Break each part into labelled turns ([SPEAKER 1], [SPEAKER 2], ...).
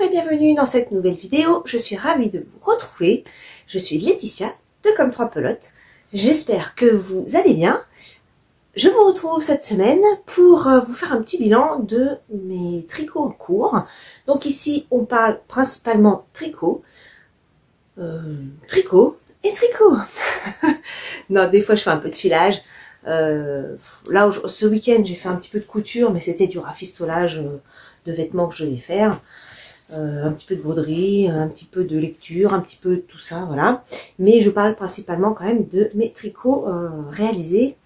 [SPEAKER 1] et bienvenue dans cette nouvelle vidéo. Je suis ravie de vous retrouver. Je suis Laetitia de Comme 3 Pelotes. J'espère que vous allez bien. Je vous retrouve cette semaine pour vous faire un petit bilan de mes tricots en cours. Donc ici, on parle principalement tricot. Tricot et tricot. Non, des fois je fais un peu de filage. Là, ce week-end, j'ai fait un petit peu de couture, mais c'était du rafistolage de vêtements que je vais faire. Un petit peu de broderie, un petit peu de lecture, un petit peu de tout ça, voilà. Mais je parle principalement quand même de mes tricots réalisés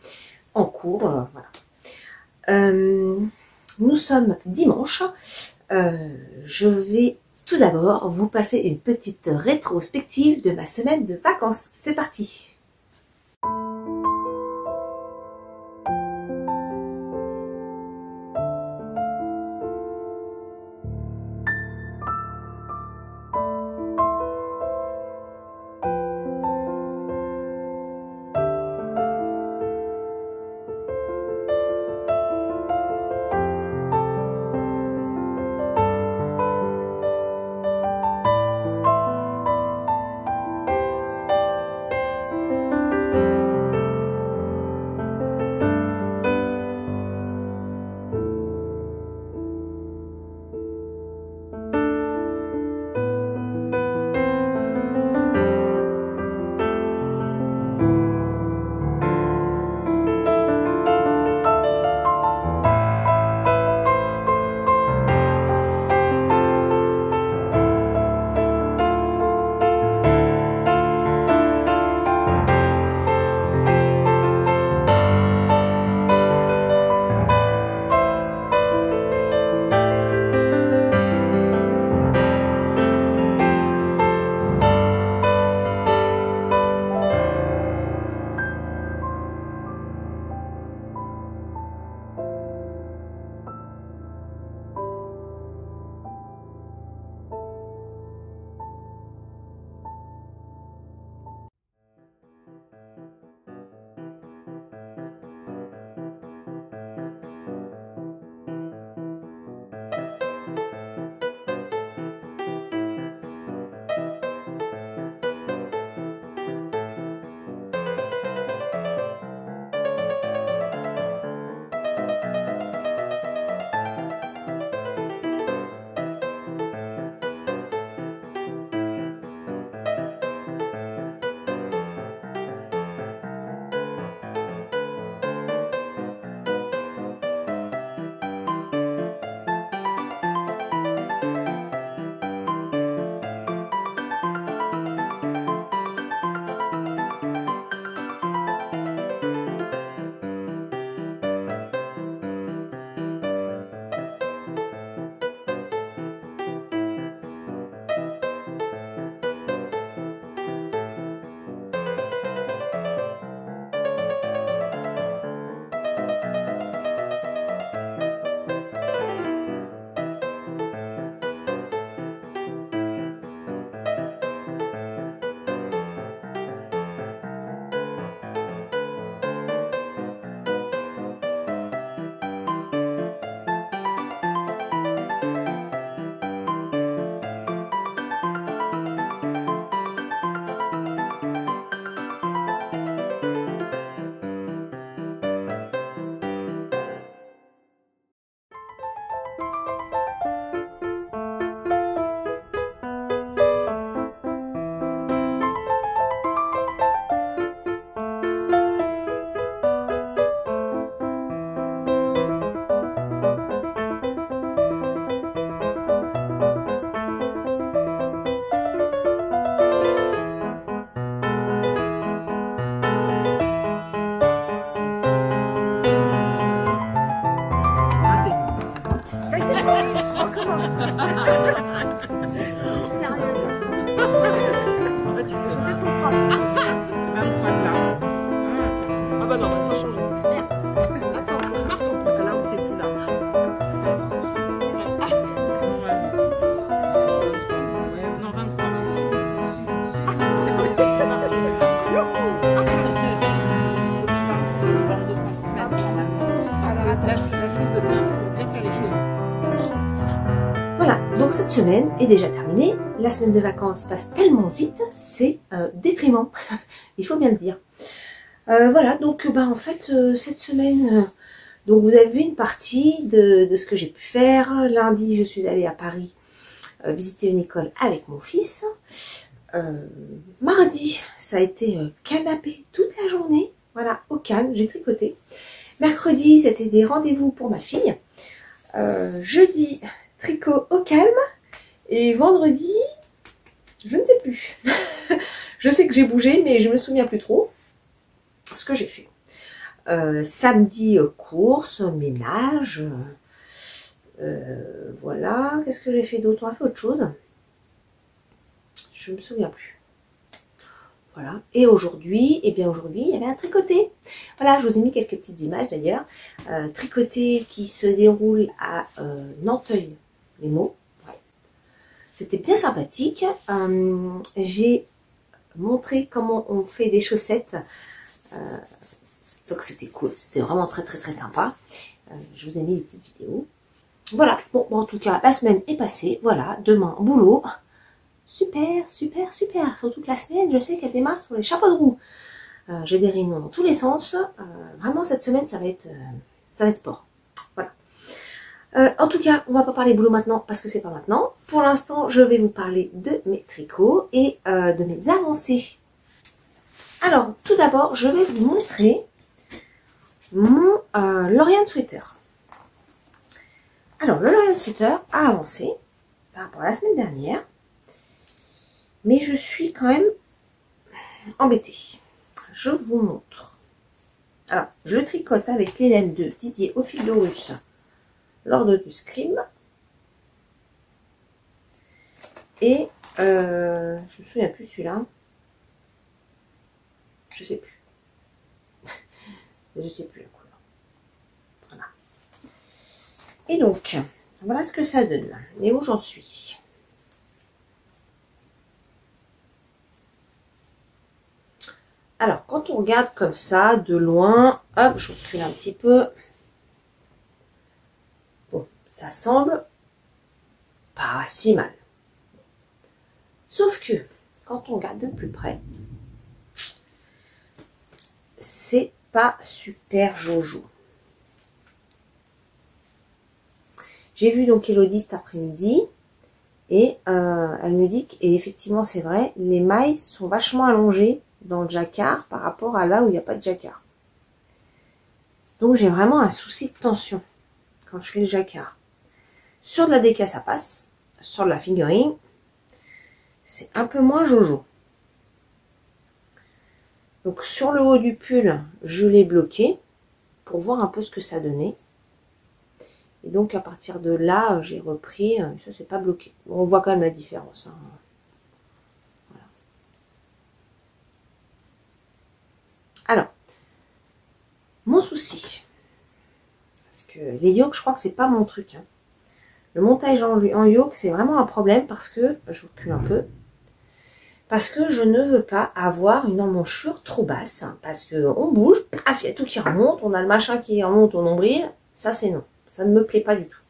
[SPEAKER 1] en cours, voilà. Nous sommes dimanche. Je vais tout d'abord vous passer une petite rétrospective de ma semaine de vacances. C'est parti! cette semaine est déjà terminée. La semaine de vacances passe tellement vite, c'est déprimant, il faut bien le dire. Voilà, donc en fait, cette semaine, donc vous avez vu une partie de ce que j'ai pu faire. Lundi, je suis allée à Paris visiter une école avec mon fils. Mardi, ça a été canapé toute la journée, voilà, au calme, j'ai tricoté. Mercredi, c'était des rendez-vous pour ma fille. Jeudi, tricot au calme. Et vendredi, je ne sais plus. Je sais que j'ai bougé, mais je me souviens plus trop ce que j'ai fait. Samedi, course, ménage. Voilà. Qu'est-ce que j'ai fait d'autre? On a fait autre chose. Je me souviens plus. Voilà. Et aujourd'hui, eh bien aujourd'hui, il y avait un tricoté. Voilà, je vous ai mis quelques petites images d'ailleurs. Tricoté qui se déroule à Nanteuil-les-Maux. C'était bien sympathique. J'ai montré comment on fait des chaussettes. Donc c'était cool. C'était vraiment très très très sympa. Je vous ai mis des petites vidéos. Voilà. Bon, en tout cas, la semaine est passée. Voilà. Demain, boulot. Super, super, super. Surtout que la semaine, je sais qu'elle démarre sur les chapeaux de roue. J'ai des réunions dans tous les sens. Vraiment, cette semaine, ça va être sport. Voilà. En tout cas, on va pas parler boulot maintenant parce que c'est pas maintenant. Pour l'instant, je vais vous parler de mes tricots et de mes avancées. Alors, tout d'abord, je vais vous montrer mon Lorian Sweater. Alors, le Lorian Sweater a avancé par rapport à la semaine dernière, mais je suis quand même embêtée. Je vous montre. Alors, je tricote avec les laines de Didier au fil de russe lors du scrim. Et je me souviens plus celui-là. Je sais plus. Je sais plus la couleur. Voilà. Et donc, voilà ce que ça donne. Et où j'en suis. Alors, quand on regarde comme ça, de loin, hop, je recule un petit peu. Bon, ça semble pas si mal. Sauf que, quand on regarde de plus près, c'est pas super jojo. J'ai vu donc Elodie cet après-midi et elle me dit que, et effectivement c'est vrai, les mailles sont vachement allongées dans le jacquard par rapport à là où il n'y a pas de jacquard. Donc j'ai vraiment un souci de tension quand je fais le jacquard. Sur de la déca ça passe, sur de la fingering c'est un peu moins jojo. Donc sur le haut du pull, je l'ai bloqué pour voir un peu ce que ça donnait. Et donc à partir de là, j'ai repris, ça c'est pas bloqué. Bon, on voit quand même la différence. Hein. Voilà. Alors, mon souci, parce que les yokes, je crois que c'est pas mon truc. Hein. Le montage en yoke, c'est vraiment un problème parce que, je recule un peu, parce que je ne veux pas avoir une emmanchure trop basse, hein, parce que on bouge, paf, il y a tout qui remonte, on a le machin qui remonte au nombril, ça c'est non, ça ne me plaît pas du tout.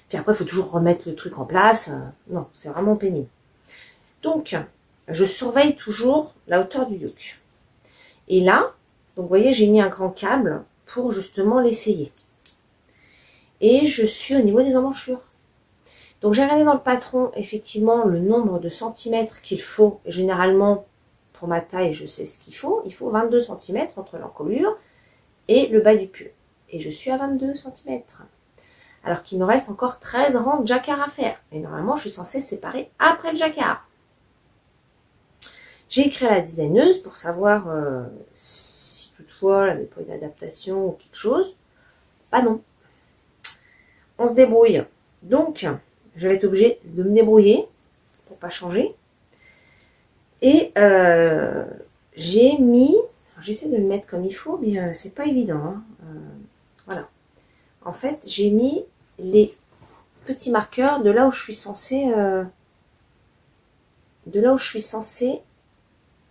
[SPEAKER 1] Puis après, il faut toujours remettre le truc en place, non, c'est vraiment pénible. Donc, je surveille toujours la hauteur du yoke. Et là, donc vous voyez, j'ai mis un grand câble pour justement l'essayer. Et je suis au niveau des emmanchures. Donc j'ai regardé dans le patron, effectivement, le nombre de centimètres qu'il faut. Généralement, pour ma taille, je sais ce qu'il faut. Il faut 22 cm entre l'encolure et le bas du pull. Et je suis à 22 cm. Alors qu'il me reste encore 13 rangs de jacquard à faire. Et normalement, je suis censée séparer après le jacquard. J'ai écrit à la designeuse pour savoir si toutefois elle n'avait pas une adaptation ou quelque chose. Bah non. On se débrouille. Donc, je vais être obligée de me débrouiller pour pas changer. Et j'ai mis, j'essaie de le mettre comme il faut, mais c'est pas évident. Hein. Voilà. En fait, j'ai mis les petits marqueurs de là où je suis censée,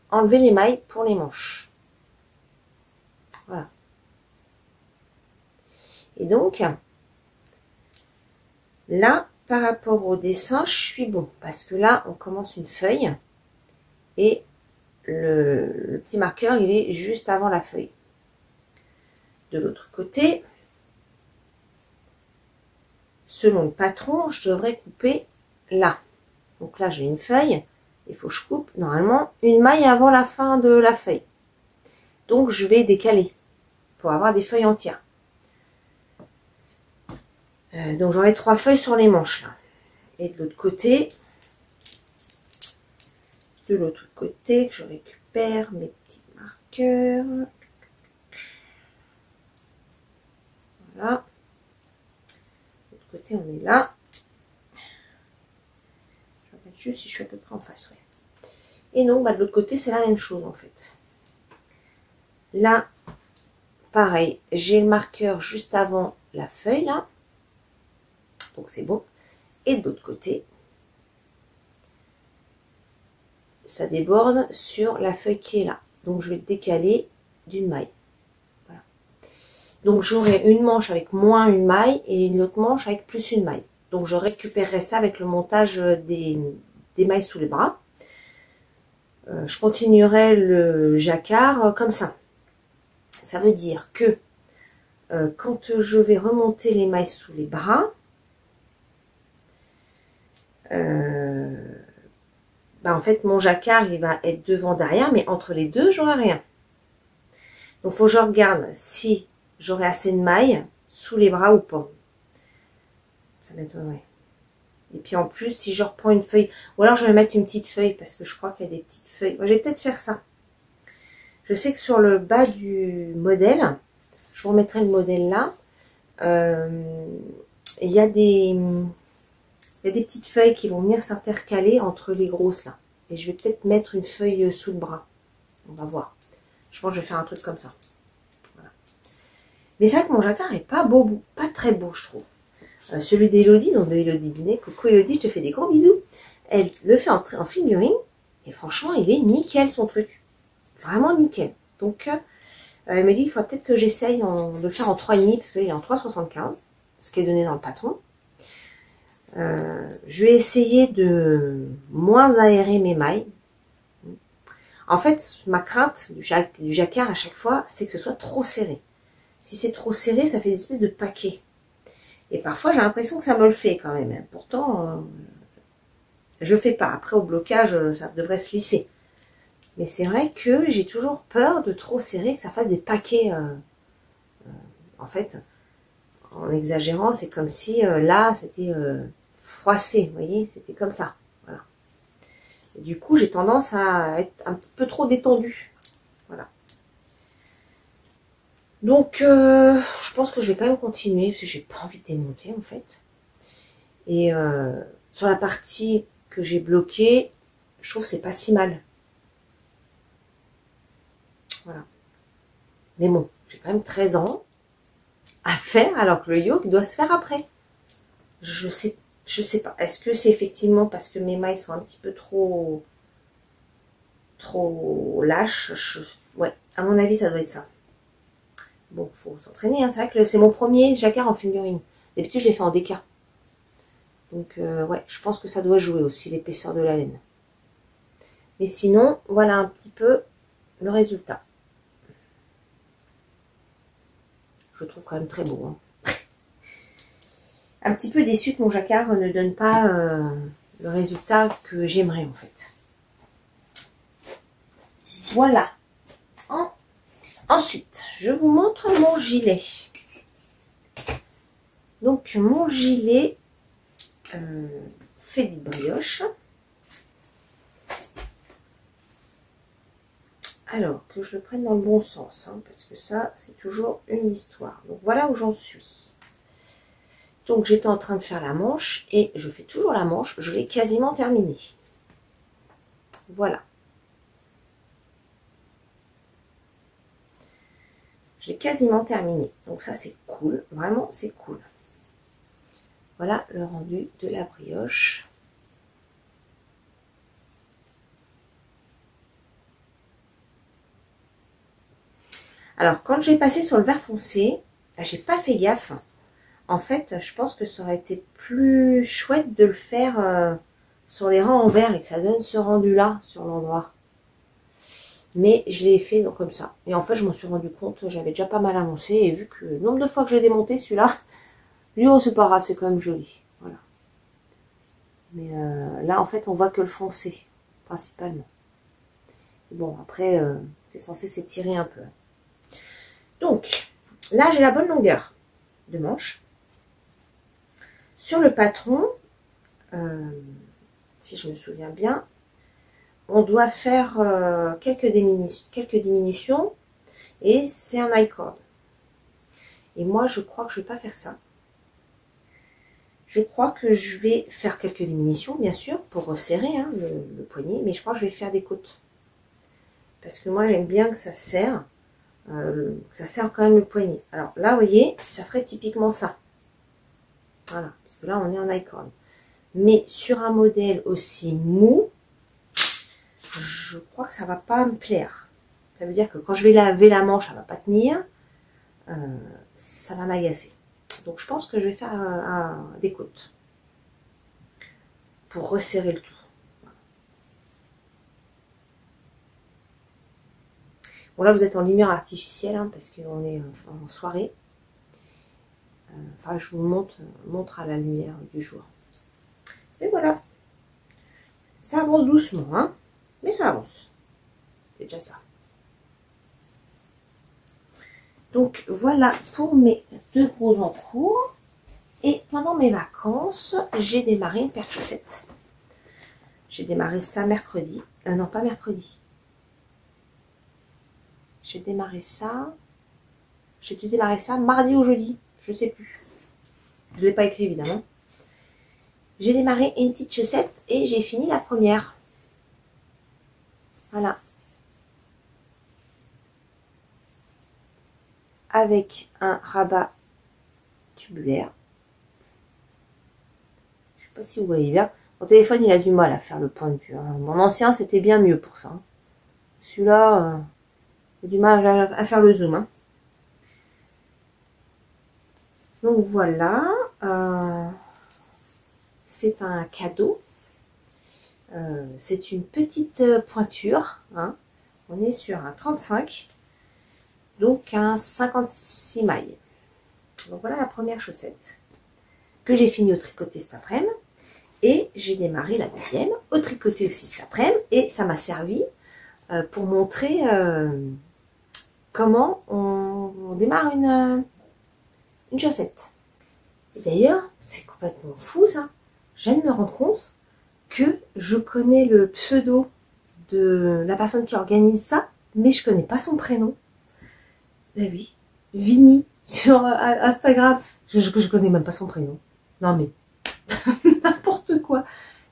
[SPEAKER 1] enlever les mailles pour les manches. Voilà. Et donc, là, par rapport au dessin, je suis bon. Parce que là, on commence une feuille. Et le petit marqueur, il est juste avant la feuille. De l'autre côté, selon le patron, je devrais couper là. Donc là, j'ai une feuille. Il faut que je coupe, normalement, une maille avant la fin de la feuille. Donc, je vais décaler pour avoir des feuilles entières. Donc, j'aurai 3 feuilles sur les manches, là. Et de l'autre côté, je récupère mes petits marqueurs. Voilà. De l'autre côté, on est là. Je vais mettre juste si je suis à peu près en face. Ouais. Et donc, bah, de l'autre côté, c'est la même chose, en fait. Là, pareil, j'ai le marqueur juste avant la feuille, là. Donc, c'est bon. Et de l'autre côté, ça déborde sur la feuille qui est là. Donc, je vais le décaler d'une maille. Voilà. Donc, j'aurai une manche avec moins une maille et une autre manche avec plus une maille. Donc, je récupérerai ça avec le montage des mailles sous les bras. Je continuerai le jacquard comme ça. Ça veut dire que quand je vais remonter les mailles sous les bras, bah en fait mon jacquard il va être devant derrière, mais entre les deux j'aurai rien. Donc faut que je regarde si j'aurai assez de mailles sous les bras ou pas. Ça m'étonnerait. Et puis en plus si je reprends une feuille, ou alors je vais mettre une petite feuille parce que je crois qu'il y a des petites feuilles. Moi, je vais peut-être faire ça. Je sais que sur le bas du modèle, je vous remettrai le modèle là, il y a des petites feuilles qui vont venir s'intercaler entre les grosses là. Et je vais peut-être mettre une feuille sous le bras. On va voir. Je pense que je vais faire un truc comme ça. Voilà. Mais c'est vrai que mon jacquard est pas beau, pas très beau je trouve. Celui d'Elodie, donc de Elodie Binet. Coucou Elodie, je te fais des gros bisous. Elle le fait en figurine. Et franchement, il est nickel son truc. Vraiment nickel. Donc, elle me dit qu'il faut peut-être que j'essaye de le faire en 3,5 parce qu'il est en 3,75. Ce qui est donné dans le patron. Je vais essayer de moins aérer mes mailles. En fait, ma crainte du jacquard à chaque fois, c'est que ce soit trop serré. Si c'est trop serré, ça fait des espèces de paquets. Et parfois, j'ai l'impression que ça me le fait quand même. Pourtant, je ne fais pas. Après, au blocage, ça devrait se lisser. Mais c'est vrai que j'ai toujours peur de trop serrer, que ça fasse des paquets. En fait, en exagérant, c'est comme si là, c'était froissé. Vous voyez, c'était comme ça. Voilà. Et du coup, j'ai tendance à être un peu trop détendue. Voilà. Donc, je pense que je vais quand même continuer parce que j'ai pas envie de démonter en fait. Et sur la partie que j'ai bloquée, je trouve que c'est pas si mal. Voilà. Mais bon, j'ai quand même 13 ans à faire alors que le yoke doit se faire après. Je sais pas. Est-ce que c'est effectivement parce que mes mailles sont un petit peu trop lâches? Ouais, à mon avis, ça doit être ça. Bon, faut s'entraîner, hein. C'est vrai que c'est mon premier jacquard en figurine. D'habitude, je l'ai fait en déca. Donc, ouais, je pense que ça doit jouer aussi, l'épaisseur de la laine. Mais sinon, voilà un petit peu le résultat. Je le trouve quand même très beau. Hein. Un petit peu déçu que mon jacquard ne donne pas le résultat que j'aimerais en fait. Voilà. Ensuite, je vous montre mon gilet. Donc, mon gilet fait des brioches. Alors, que je le prenne dans le bon sens, hein, parce que ça, c'est toujours une histoire. Donc, voilà où j'en suis. Donc, j'étais en train de faire la manche, et je fais toujours la manche. Je l'ai quasiment terminée. Voilà. J'ai quasiment terminé. Donc, ça, c'est cool. Vraiment, c'est cool. Voilà le rendu de la brioche. Alors, quand j'ai passé sur le vert foncé, j'ai pas fait gaffe. En fait, je pense que ça aurait été plus chouette de le faire sur les rangs en vert et que ça donne ce rendu-là sur l'endroit. Mais je l'ai fait donc comme ça. Et en fait, je m'en suis rendu compte, j'avais déjà pas mal avancé. Et vu que le nombre de fois que j'ai démonté celui-là, oh, c'est pas grave, c'est quand même joli. Voilà. Mais là, en fait, on voit que le foncé, principalement. Bon, après, c'est censé s'étirer un peu. Donc, là, j'ai la bonne longueur de manche. Sur le patron, si je me souviens bien, on doit faire quelques diminutions et c'est un high cord. Et moi, je crois que je ne vais pas faire ça. Je crois que je vais faire quelques diminutions, bien sûr, pour resserrer hein, le poignet, mais je crois que je vais faire des côtes. Parce que moi, j'aime bien que ça serre quand même le poignet. Alors là, vous voyez, ça ferait typiquement ça. Voilà, parce que là, on est en high cord. Mais sur un modèle aussi mou, je crois que ça va pas me plaire. Ça veut dire que quand je vais laver la manche, ça va pas tenir. Ça va m'agacer. Donc je pense que je vais faire des côtes. Pour resserrer le tout. Bon là vous êtes en lumière artificielle, hein, parce qu'on est en soirée. Enfin je vous montre à la lumière du jour. Et voilà. Ça avance doucement, hein. Mais ça avance. C'est déjà ça. Donc voilà pour mes 2 gros encours. Et pendant mes vacances, j'ai démarré une paire de chaussettes. J'ai démarré ça mercredi. Non, pas mercredi. J'ai démarré ça. J'ai dû démarrer ça mardi ou jeudi. Je sais plus. Je ne l'ai pas écrit évidemment. J'ai démarré une petite chaussette et j'ai fini la première. Voilà. Avec un rabat tubulaire. Je ne sais pas si vous voyez bien. Mon téléphone, il a du mal à faire le point de vue. Hein. Mon ancien, c'était bien mieux pour ça. Celui-là, il a du mal à faire le zoom. Hein. Donc voilà. C'est un cadeau. C'est une petite pointure. Hein. On est sur un 35. Donc un 56 mailles. Donc voilà la première chaussette. Que j'ai fini au tricoté cet après-midi. Et j'ai démarré la deuxième au tricoté aussi cet après-midi. Et ça m'a servi pour montrer comment on démarre une chaussette. Et d'ailleurs, c'est complètement fou ça. Je viens de me rendre compte que je connais le pseudo de la personne qui organise ça, mais je connais pas son prénom. Ben oui, Vini sur Instagram. Je connais même pas son prénom. Non mais n'importe quoi.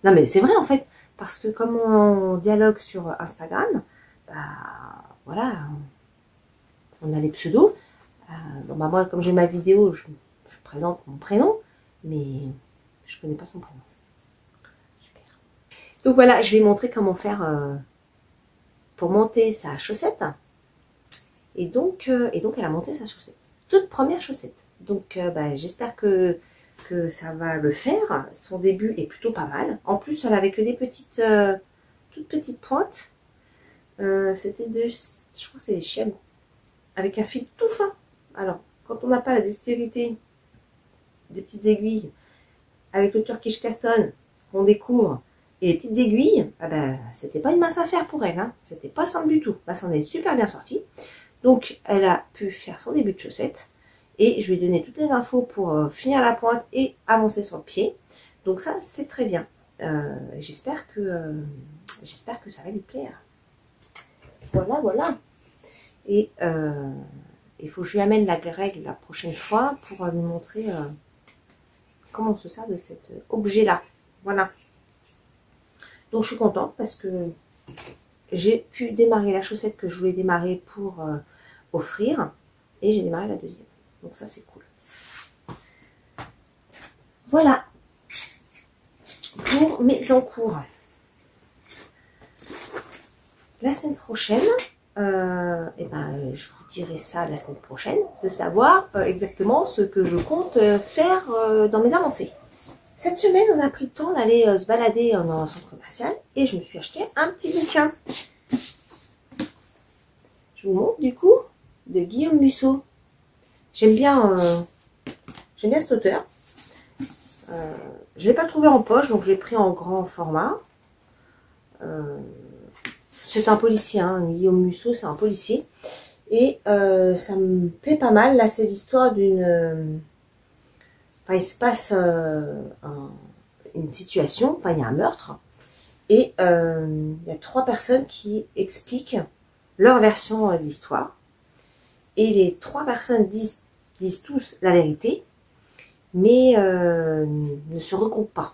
[SPEAKER 1] Non mais c'est vrai en fait, parce que comme on dialogue sur Instagram, bah voilà, on a les pseudos. Bon bah moi comme j'ai ma vidéo, je présente mon prénom, mais je connais pas son prénom. Super. Donc voilà, je vais montrer comment faire pour monter sa chaussette. Et donc elle a monté sa chaussette. Toute première chaussette. Donc bah, j'espère que ça va le faire. Son début est plutôt pas mal. En plus, elle avait que des petites, toutes petites pointes. C'était je crois que c'est des chiennes. Avec un fil tout fin. Alors, quand on n'a pas la dextérité des petites aiguilles, avec le Turkish Caston qu'on découvre, et les petites aiguilles, ah ben, c'était pas une mince affaire pour elle. Hein. C'était pas simple du tout. Bah, ça en est super bien sorti. Donc, elle a pu faire son début de chaussette. Et je lui ai donné toutes les infos pour finir la pointe et avancer sur le pied. Donc ça, c'est très bien. J'espère que ça va lui plaire. Voilà, voilà. Et il faut que je lui amène la règle la prochaine fois pour lui montrer comment on se sert de cet objet-là. Voilà. Donc je suis contente parce que j'ai pu démarrer la chaussette que je voulais démarrer pour offrir. Et j'ai démarré la deuxième. Donc ça, c'est cool. Voilà pour mes encours. La semaine prochaine, et ben, je vous dirai ça la semaine prochaine, de savoir exactement ce que je compte faire dans mes avancées. Cette semaine, on a pris le temps d'aller se balader dans un centre commercial et je me suis acheté un petit bouquin. Je vous montre du coup de Guillaume Musso. J'aime bien cet auteur. Je ne l'ai pas trouvé en poche, donc je l'ai pris en grand format. C'est un policier, hein. Guillaume Musso, c'est un policier. Et ça me plaît pas mal. Là, c'est l'histoire d'une... Enfin, il se passe une situation, enfin, il y a un meurtre. Et il y a 3 personnes qui expliquent leur version de l'histoire. Et les 3 personnes disent tous la vérité, mais ne se regroupent pas.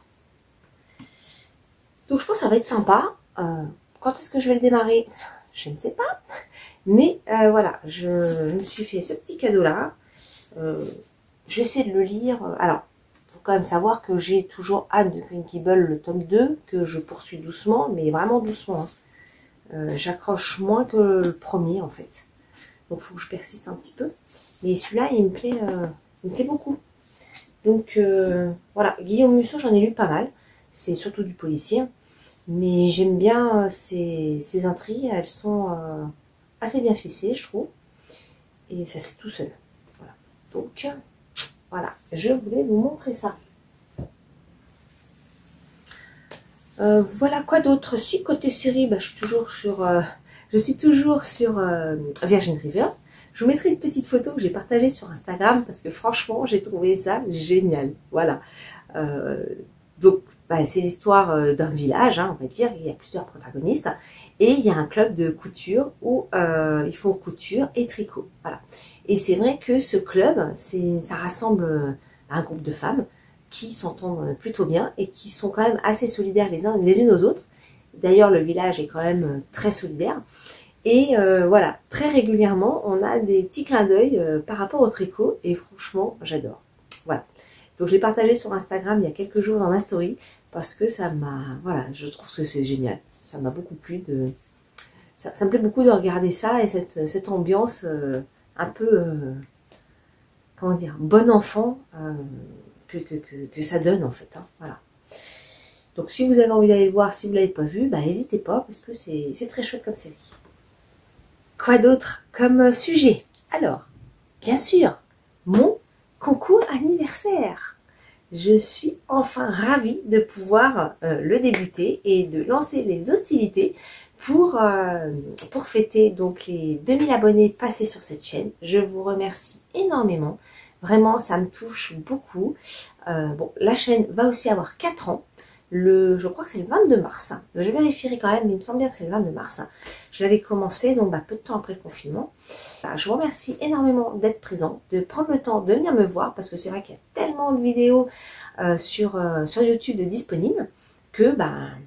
[SPEAKER 1] Donc je pense que ça va être sympa. Quand est-ce que je vais le démarrer? Je ne sais pas. Mais voilà, je me suis fait ce petit cadeau-là. J'essaie de le lire. Alors, il faut quand même savoir que j'ai toujours Anne de Green Gables, le tome 2, que je poursuis doucement, mais vraiment doucement. Hein. J'accroche moins que le premier, en fait. Donc, il faut que je persiste un petit peu. Mais celui-là, il me plaît beaucoup. Donc, voilà. Guillaume Musso, j'en ai lu pas mal. C'est surtout du policier. Mais j'aime bien ces intrigues. Elles sont assez bien ficelées, je trouve. Et ça se lit tout seul. Voilà. Donc, voilà. Je voulais vous montrer ça. Voilà, quoi d'autre? Si, côté série, bah, je suis toujours sur Virgin River. Je vous mettrai une petite photo que j'ai partagée sur Instagram parce que franchement, j'ai trouvé ça génial. Voilà. Donc, bah, c'est l'histoire d'un village, hein, on va dire. Il y a plusieurs protagonistes. Et il y a un club de couture où ils font couture et tricot. Voilà. Et c'est vrai que ce club, ça rassemble un groupe de femmes qui s'entendent plutôt bien et qui sont quand même assez solidaires les unes aux autres. D'ailleurs, le village est quand même très solidaire. Et voilà, très régulièrement, on a des petits clins d'œil par rapport au tricot. Et franchement, j'adore. Voilà. Donc, je l'ai partagé sur Instagram il y a quelques jours dans ma story parce que ça m'a... Voilà, je trouve que c'est génial. Ça m'a beaucoup plu ça me plaît beaucoup de regarder ça et cette ambiance un peu... comment dire, bon enfant que ça donne en fait. Hein, voilà. Donc si vous avez envie d'aller le voir, si vous ne l'avez pas vu, bah, n'hésitez pas parce que c'est très chouette comme série. Quoi d'autre comme sujet? Alors, bien sûr, mon concours anniversaire. Je suis enfin ravie de pouvoir le débuter et de lancer les hostilités pour fêter donc les 2000 abonnés passés sur cette chaîne. Je vous remercie énormément. Vraiment, ça me touche beaucoup. Bon, la chaîne va aussi avoir 4 ans. Je crois que c'est le 22 mars. Je vérifierai quand même, mais il me semble bien que c'est le 22 mars. Je l'avais commencé, donc peu de temps après le confinement. Voilà, je vous remercie énormément d'être présent, de prendre le temps de venir me voir, parce que c'est vrai qu'il y a tellement de vidéos sur YouTube disponibles, que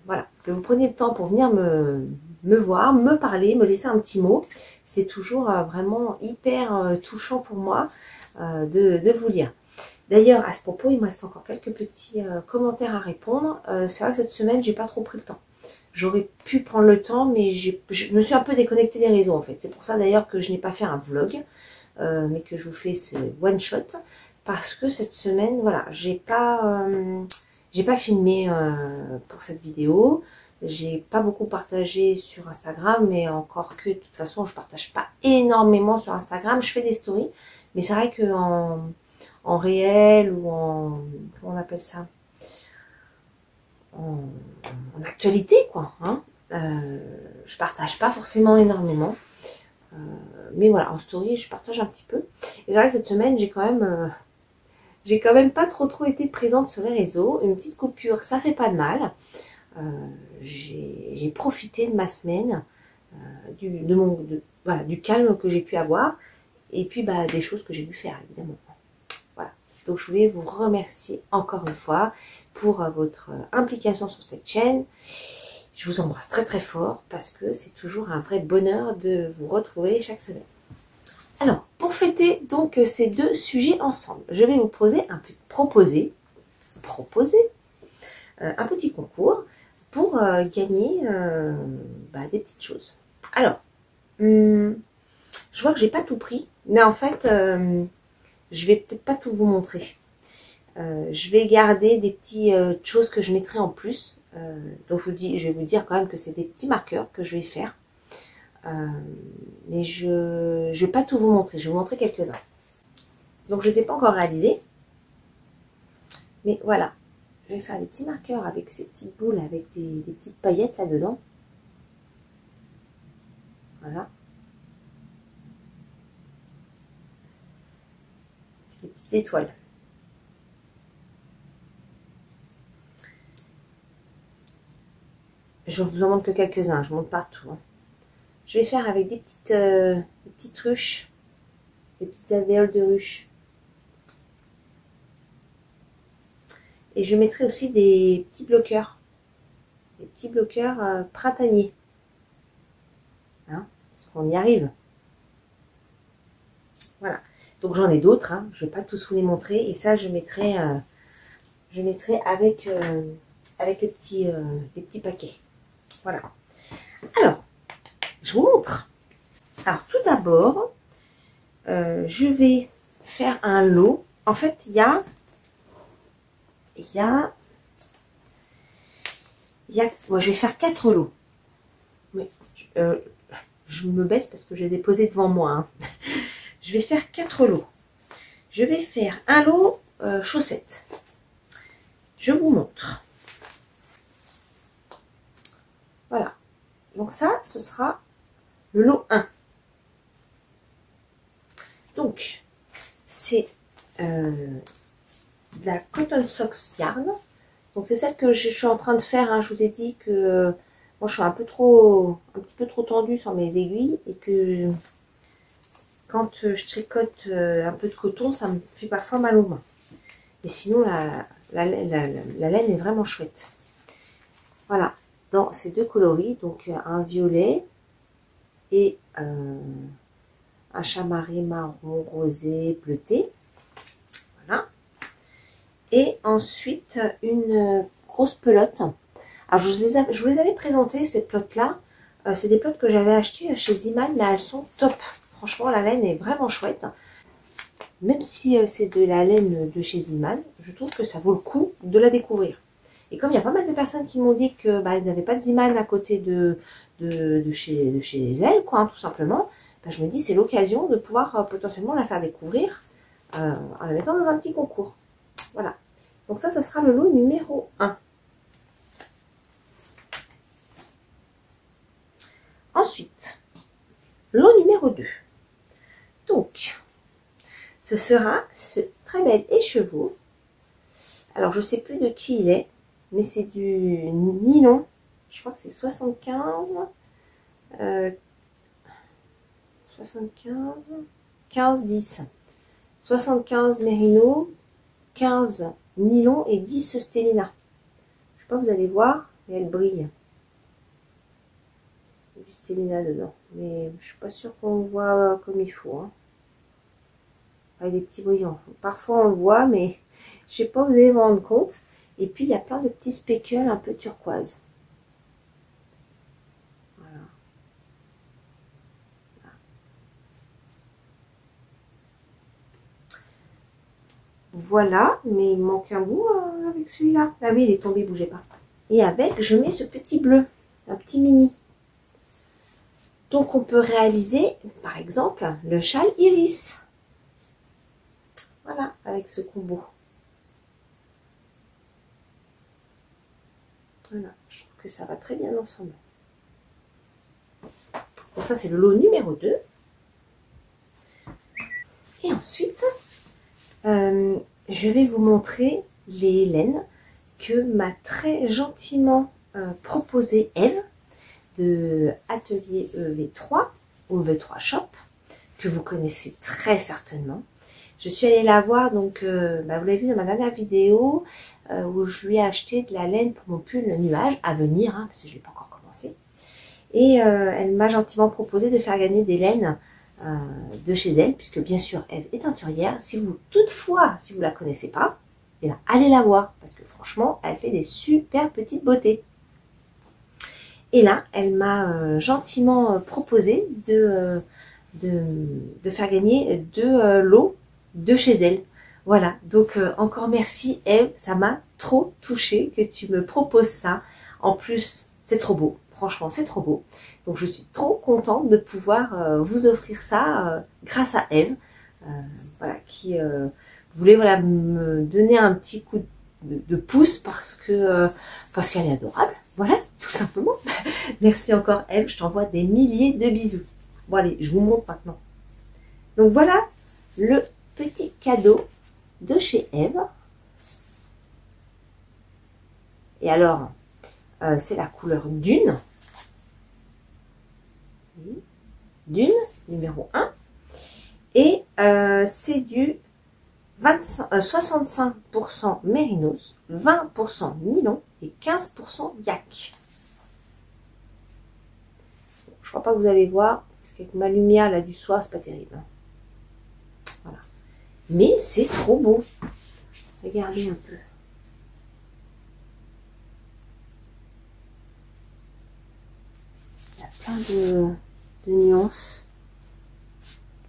[SPEAKER 1] voilà, que vous preniez le temps pour venir me voir, me parler, me laisser un petit mot. C'est toujours vraiment hyper touchant pour moi de vous lire. D'ailleurs, à ce propos, il me reste encore quelques petits commentaires à répondre. C'est vrai que cette semaine, j'ai pas trop pris le temps. J'aurais pu prendre le temps, mais je me suis un peu déconnectée des réseaux en fait. C'est pour ça d'ailleurs que je n'ai pas fait un vlog, mais que je vous fais ce one shot, parce que cette semaine, voilà, j'ai pas filmé pour cette vidéo. J'ai pas beaucoup partagé sur Instagram, mais encore que de toute façon, je partage pas énormément sur Instagram. Je fais des stories, mais c'est vrai que en réel ou en... comment on appelle ça, en actualité quoi, hein, je partage pas forcément énormément, mais voilà, en story je partage un petit peu. Et c'est vrai que cette semaine j'ai quand même pas trop été présente sur les réseaux. Une petite coupure, ça fait pas de mal. J'ai profité de ma semaine, du calme que j'ai pu avoir, et puis des choses que j'ai pu faire évidemment. Donc je voulais vous remercier encore une fois pour votre implication sur cette chaîne. Je vous embrasse très très fort parce que c'est toujours un vrai bonheur de vous retrouver chaque semaine. Alors, pour fêter donc ces deux sujets ensemble, je vais vous proposer un petit concours pour gagner des petites choses. Alors, Je vois que j'ai pas tout pris, mais en fait, je vais peut-être pas tout vous montrer. Je vais garder des petites choses que je mettrai en plus. Donc je vais vous dire quand même que c'est des petits marqueurs que je vais faire. Mais je vais pas tout vous montrer, je vais vous montrer quelques-uns. Donc je les ai pas encore réalisés. Mais voilà, je vais faire des petits marqueurs avec ces petites boules, avec des petites paillettes là-dedans. Voilà. C'est des petites étoiles. Je vous en montre que quelques-uns, je ne montre pas tout. Hein. Je vais faire avec des petites ruches, des petites alvéoles de ruches. Et je mettrai aussi des petits bloqueurs printaniers. Hein, parce qu'on y arrive. Voilà. Donc j'en ai d'autres, hein. Je ne vais pas tous vous les montrer. Et ça, je mettrai avec les petits paquets. Voilà. Alors, je vous montre. Alors, tout d'abord, je vais faire un lot. En fait, il y a moi, je vais faire 4 lots. Oui, je me baisse parce que je les ai posés devant moi. Hein. Je vais faire 4 lots. Je vais faire un lot chaussettes. Je vous montre. Voilà. Donc ça, ce sera le lot 1. Donc, c'est de la Cotton Socks Yarn. Donc c'est celle que je suis en train de faire. Hein. Je vous ai dit que moi je suis un petit peu trop tendue sur mes aiguilles et que quand je tricote un peu de coton, ça me fait parfois mal aux mains. Et sinon la laine est vraiment chouette. Voilà, dans ces deux coloris, donc un violet et un chamarré marron rosé bleuté. Voilà. Et ensuite, une grosse pelote. Alors, je vous les avais présentées, ces pelotes-là. C'est des pelotes que j'avais achetées chez Ziman, mais elles sont top. Franchement, la laine est vraiment chouette. Même si c'est de la laine de chez Ziman, je trouve que ça vaut le coup de la découvrir. Et comme il y a pas mal de personnes qui m'ont dit que elles n'avaient pas de Ziman à côté de chez elles, quoi, hein, tout simplement, je me dis c'est l'occasion de pouvoir potentiellement la faire découvrir en la mettant dans un petit concours. Voilà. Donc ça sera le lot numéro 1. Ensuite, lot numéro 2. Donc, ce sera ce très bel écheveau. Alors, je ne sais plus de qui il est, mais c'est du nylon. Je crois que c'est 75. 15, 10. 75 mérino, 15 nylon et 10 stélina. Je sais pas, vous allez voir, mais elle brille. Il y a du stélina dedans, mais je suis pas sûre qu'on le voit comme il faut. Hein. Avec des petits brillants. Parfois on le voit, mais je sais pas, vous allez vous rendre compte. Et puis il y a plein de petits speckles un peu turquoise. Voilà. Voilà, mais il manque un bout avec celui-là. Ah oui, il est tombé, bougez pas. Et avec, je mets ce petit bleu, un petit mini. Donc on peut réaliser, par exemple, le châle iris. Voilà, avec ce combo. Voilà, je trouve que ça va très bien ensemble. Donc ça, c'est le lot numéro 2. Et ensuite, je vais vous montrer les laines que m'a très gentiment proposé Eve de Atelier EV3 ou EV3 Shop, que vous connaissez très certainement. Je suis allée la voir, donc vous l'avez vu dans ma dernière vidéo, où je lui ai acheté de la laine pour mon pull nuage à venir, hein, parce que je ne l'ai pas encore commencé. Et elle m'a gentiment proposé de faire gagner des laines de chez elle, puisque bien sûr Eve est teinturière. Toutefois, si vous la connaissez pas, eh bien, allez la voir, parce que franchement, elle fait des super petites beautés. Et là, elle m'a gentiment proposé de faire gagner 2 lots de chez elle. Voilà, donc encore merci Eve, ça m'a trop touchée que tu me proposes ça. En plus, c'est trop beau, franchement c'est trop beau. Donc je suis trop contente de pouvoir vous offrir ça grâce à Eve, voilà, qui voulait voilà, me donner un petit coup de pouce parce qu'elle est adorable. Voilà, tout simplement. Merci encore Eve, je t'envoie des milliers de bisous. Bon allez, je vous montre maintenant. Donc voilà le petit cadeau de chez Eve. Et alors, c'est la couleur Dune. Dune, numéro 1. Et c'est du 65% mérinos, 20% nylon et 15% yak. Je crois pas que vous allez voir, parce qu'avec ma lumière là du soir, c'est pas terrible. Voilà. Mais c'est trop beau. Regardez un peu. Il y a plein de nuances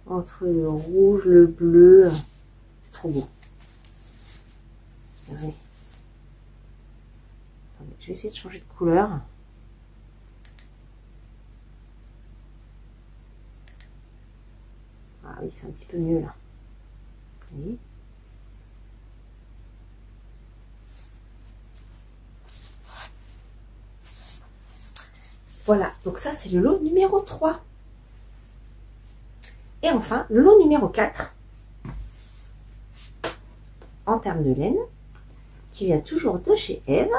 [SPEAKER 1] entre le rouge, le bleu. C'est trop beau. Regardez. Attendez, je vais essayer de changer de couleur. Ah oui, c'est un petit peu mieux là. Oui. Voilà, donc ça c'est le lot numéro 3. Et enfin, le lot numéro 4, en termes de laine, qui vient toujours de chez Eve,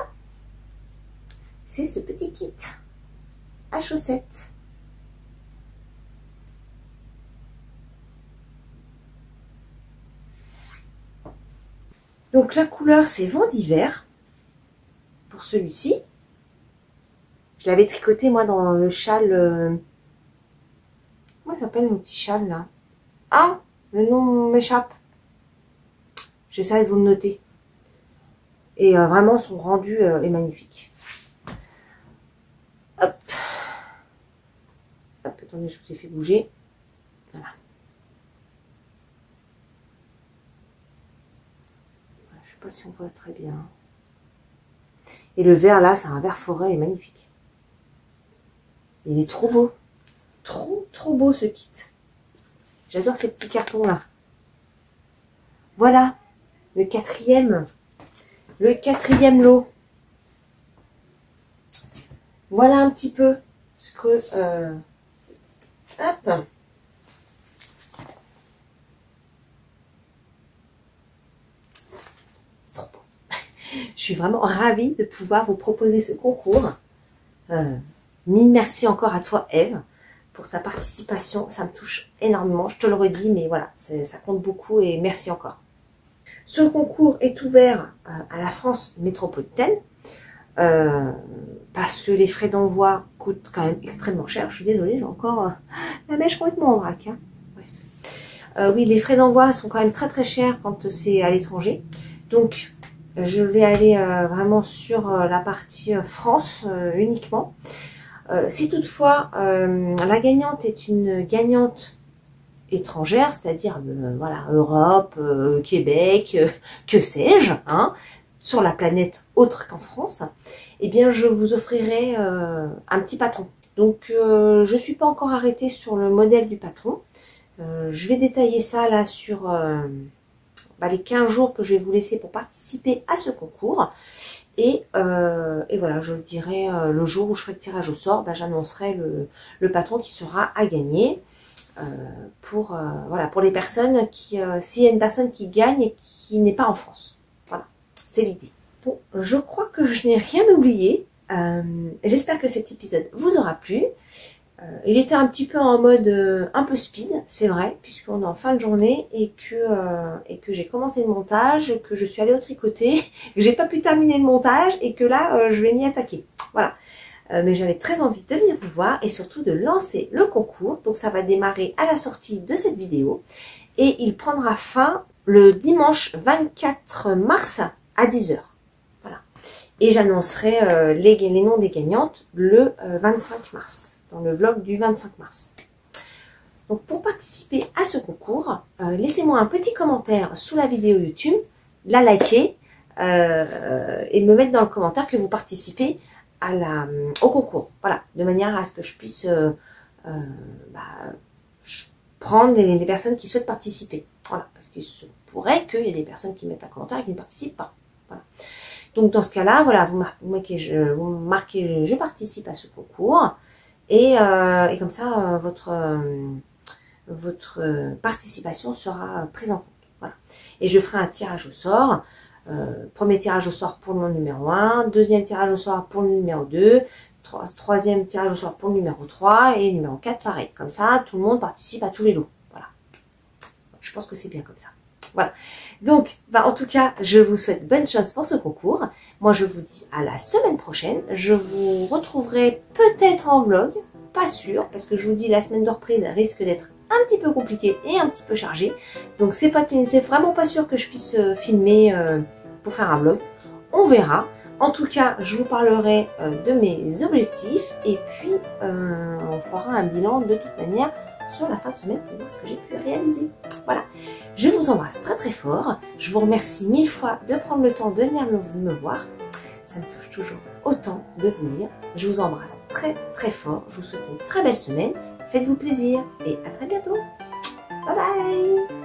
[SPEAKER 1] c'est ce petit kit à chaussettes. Donc la couleur c'est vent d'hiver pour celui-ci. Je l'avais tricoté moi dans le châle. Comment ça s'appelle mon petit châle là? Ah, le nom m'échappe. J'essaie de vous le noter. Et vraiment son rendu est magnifique. Hop. Hop, attendez, je vous ai fait bouger. Voilà. Je sais pas si on voit très bien. Et le vert là, c'est un vert forêt, est magnifique. Il est trop beau. Trop beau ce kit. J'adore ces petits cartons là. Voilà. Le quatrième lot. Voilà un petit peu ce que... hop. Trop beau. Je suis vraiment ravie de pouvoir vous proposer ce concours. Mille merci encore à toi Eve pour ta participation. Ça me touche énormément. Je te le redis, mais voilà, ça compte beaucoup et merci encore. Ce concours est ouvert à la France métropolitaine parce que les frais d'envoi coûtent quand même extrêmement cher. Je suis désolée, j'ai encore la mèche complètement en vrac. Hein. Ouais. Oui, les frais d'envoi sont quand même très chers quand c'est à l'étranger. Donc, je vais aller vraiment sur la partie France uniquement. Si toutefois la gagnante est une gagnante étrangère, c'est-à-dire voilà, Europe, Québec, que sais-je, hein, sur la planète autre qu'en France, eh bien je vous offrirai un petit patron. Donc je suis pas encore arrêtée sur le modèle du patron. Je vais détailler ça là sur les 15 jours que je vais vous laisser pour participer à ce concours. Et voilà, je le dirai le jour où je ferai le tirage au sort, j'annoncerai le patron qui sera à gagner voilà, pour les personnes qui, s'il y a une personne qui gagne et qui n'est pas en France. Voilà, c'est l'idée. Bon, je crois que je n'ai rien oublié. J'espère que cet épisode vous aura plu. Il était un petit peu en mode un peu speed, c'est vrai, puisqu'on est en fin de journée et que j'ai commencé le montage, que je suis allée au tricoter, que j'ai pas pu terminer le montage et que là je vais m'y attaquer. Voilà. Mais j'avais très envie de venir vous voir et surtout de lancer le concours. Donc ça va démarrer à la sortie de cette vidéo et il prendra fin le dimanche 24 mars à 10 h. Voilà. Et j'annoncerai les noms des gagnantes le 25 mars, dans le vlog du 25 mars. Donc pour participer à ce concours, laissez-moi un petit commentaire sous la vidéo YouTube, la liker et me mettre dans le commentaire que vous participez au concours. Voilà, de manière à ce que je puisse prendre les personnes qui souhaitent participer. Voilà, parce qu'il se pourrait qu'il y ait des personnes qui mettent un commentaire et qui ne participent pas. Voilà. Donc dans ce cas-là, voilà, vous marquez je participe à ce concours et comme ça votre participation sera prise en compte. Voilà. Et je ferai un tirage au sort. Premier tirage au sort pour le nom numéro 1, deuxième tirage au sort pour le numéro 2, troisième tirage au sort pour le numéro 3 et numéro 4 pareil. Comme ça, tout le monde participe à tous les lots. Voilà. Je pense que c'est bien comme ça. Voilà. Donc, en tout cas, je vous souhaite bonne chance pour ce concours. Moi, je vous dis à la semaine prochaine. Je vous retrouverai peut-être en vlog, pas sûr, parce que je vous dis la semaine de reprise risque d'être un petit peu compliquée et un petit peu chargée. Donc, c'est vraiment pas sûr que je puisse filmer pour faire un vlog. On verra. En tout cas, je vous parlerai de mes objectifs et puis on fera un bilan de toute manière sur la fin de semaine pour voir ce que j'ai pu réaliser. Voilà, je vous embrasse très très fort. Je vous remercie 1000 fois de prendre le temps de venir me voir. Ça me touche toujours autant de vous lire. Je vous embrasse très très fort. Je vous souhaite une très belle semaine. Faites-vous plaisir et à très bientôt. Bye bye.